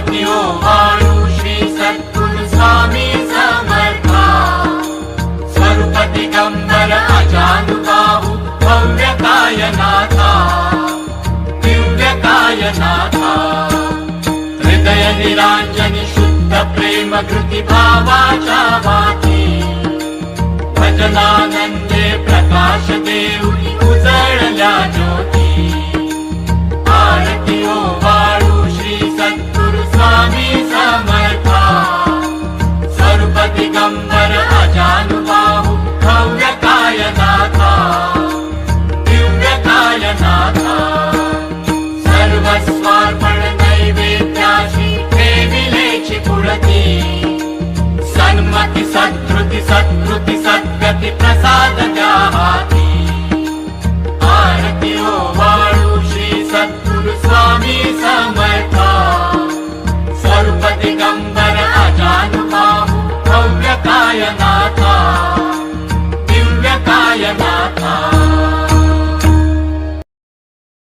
आरती ओवाळू श्री सद्गुरु स्वामी समर्था स्वरूप दिगंबर अजानुबाहू भव्य कायनाथा दिव्य कायनाथा हृदय निरांजनी शुद्ध प्रेम कृती भावाच्या वाती भजनानंदे प्रकाश देऊळी उजळल्या ज्योती आरती ओवाळू श्री सद्गुरु स्वामी समर्था स्वरूप दिगंबर अजानुबाहू भव्य कायनाथा दिव्य कायनाथा सर्वस्वार्पण नैवेद्याशी ठेविलेची पुढती सन्मती सत्कृती सत्कृती सद्गती प्रसाद द्या हाती आरती ओवाळू श्री सद्गुरु स्वामी समर्था स्वरूप दिगंबर अजानुबाहू भव्य कायना